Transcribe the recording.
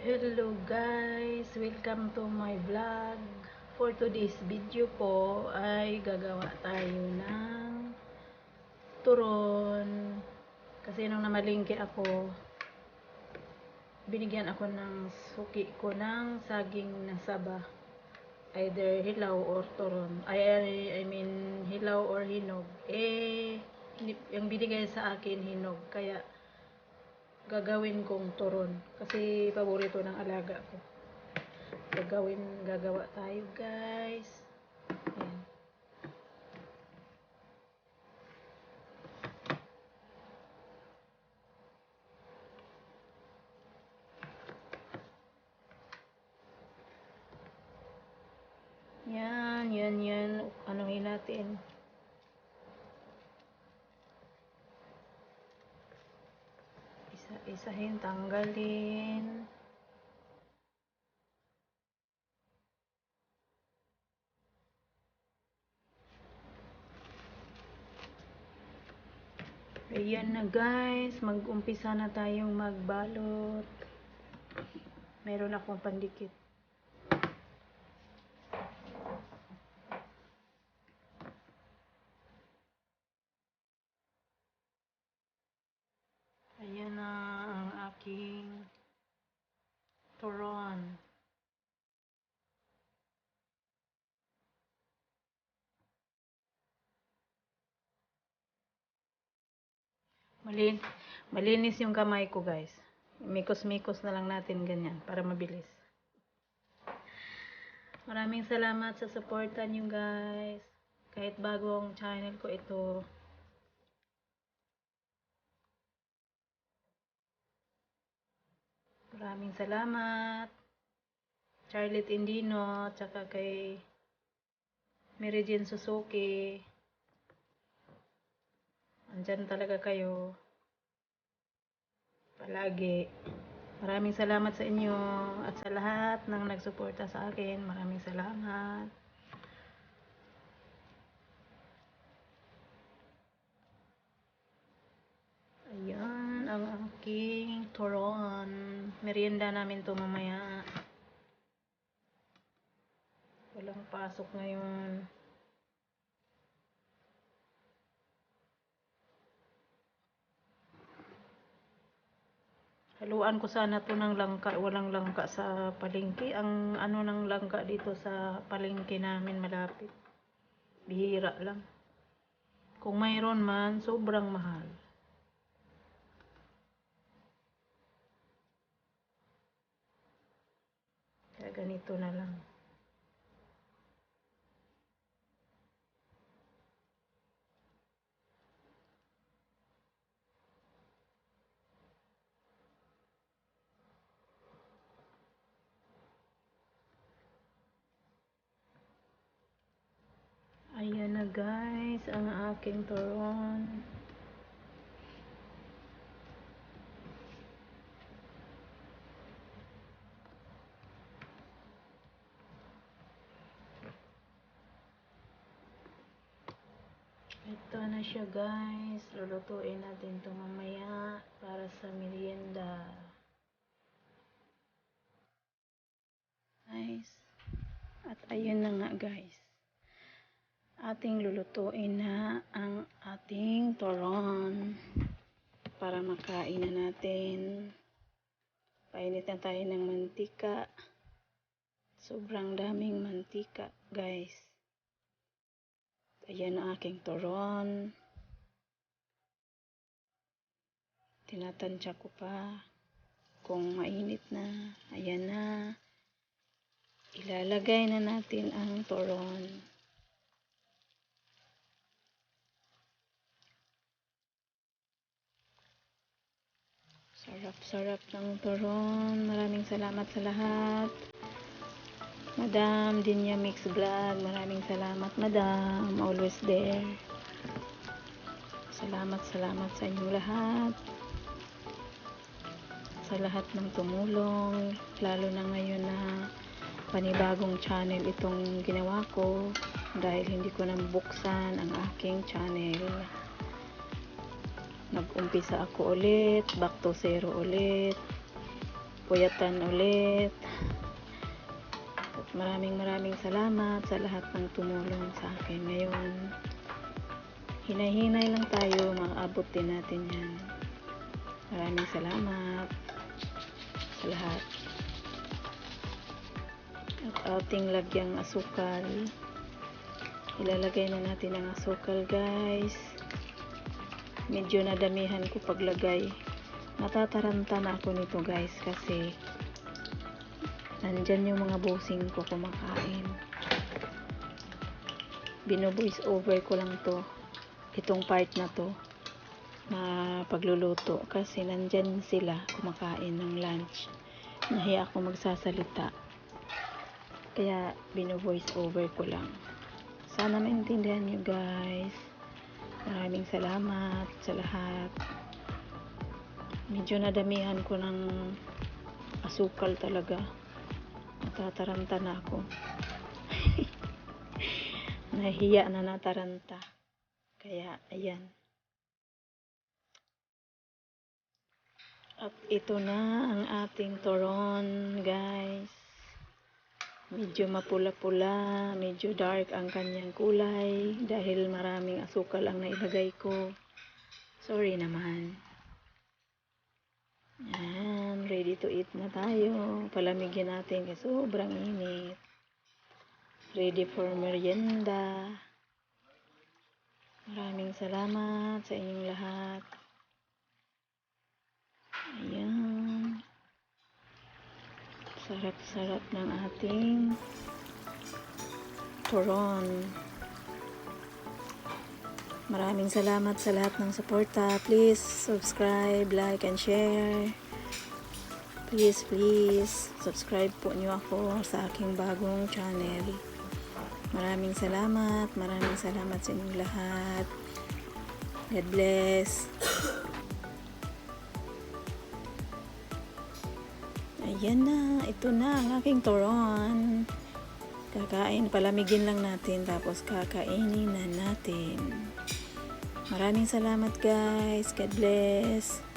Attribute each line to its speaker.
Speaker 1: Hello guys! Welcome to my vlog. For today's video po ay gagawa tayo ng turon. Kasi nung namalingki ako, binigyan ako ng suki ko ng saging na saba. Either hilaw or turon. I mean hilaw or hinog. Yung binigay sa akin hinog. Kaya gagawin kong turon. Kasi paborito ng alaga ko. Gagawa tayo guys. Ayan. Yan. Anuhin natin. Isa-isahin, tanggalin. Ayan na guys, mag-umpisa na tayong magbalot. Meron akong pandikit. Ayan na ang aking turon. Malinis yung kamay ko guys. Mikos-mikos na lang natin ganyan para mabilis. Maraming salamat sa suporta nyo guys. Kahit bagong channel ko ito. Maraming salamat. Charlotte Indino, tsaka kay Mary Jane Suzuki. Andyan talaga kayo. Palagi. Maraming salamat sa inyo at sa lahat ng nagsuporta sa akin. Maraming salamat. Ayan ang aking turon. Merienda namin to mamaya. Walang pasok ngayon. Haluan ko sana to ng langka. Walang langka sa palengke. Ang ano ng langka dito sa palengke namin malapit. Bihira lang. Kung mayroon man, sobrang mahal. Kaya ganito na lang. Ayan na guys, ang aking turon. Ito na siya guys. Lulutuin natin ito mamaya para sa merienda. Guys. At ayun na nga guys. Ating lulutuin na ang ating turon. Para makain na natin. Painit na tayo ng mantika. Sobrang daming mantika guys. Ayan ang aking turon. Tinatansya ko pa kung mainit na. Ayan na. Ilalagay na natin ang turon. Sarap-sarap ng turon. Maraming salamat sa lahat. Madam Dinya Mix Vlog. Maraming salamat Madam. Always there. Salamat sa inyong lahat. Sa lahat ng tumulong. Lalo na ngayon na panibagong channel itong ginawa ko. Dahil hindi ko nabuksan ang aking channel. Nag-umpisa ako ulit, back to zero ulit. puyatan ulit. At maraming salamat sa lahat ng tumulong sa akin. Ngayon, hinay-hinay lang tayo, maaabot din natin yan. Maraming salamat sa lahat. At ating lagyang asukal. Ilalagay na natin ang asukal, guys. Medyo nadamihan ko paglagay. Natataranta na ako nito, guys, kasi nandyan yung mga busing ko kumakain. Bino-voice over ko lang to, itong part na to, na pagluluto, kasi nandyan sila kumakain ng lunch. Nahiya ako magsasalita, kaya bino-voice over ko lang. Sana maintindihan nyo, guys. Maraming salamat sa lahat. Medyo nadamihan ko ng asukal talaga. Natataranta na ako. Nahiya na nataranta. Kaya, ayan. At ito na ang ating turon, guys. Medyo mapula-pula, medyo dark ang kanyang kulay dahil maraming asukal ang nailagay ko. Sorry naman. Yan, ready to eat na tayo. Palamigin natin kasi sobrang init. Ready for merienda. Maraming salamat sa inyong lahat. Ayan. Sarap-sarap ng ating turon. Maraming salamat sa lahat ng suporta. Please subscribe, like, and share. Please subscribe po niyo ako sa aking bagong channel. Maraming salamat sa inyong lahat. God bless. Ayan na, ito na ang aking turon. Kakain, palamigin lang natin, tapos kakainin na natin. Maraming salamat, guys. God bless.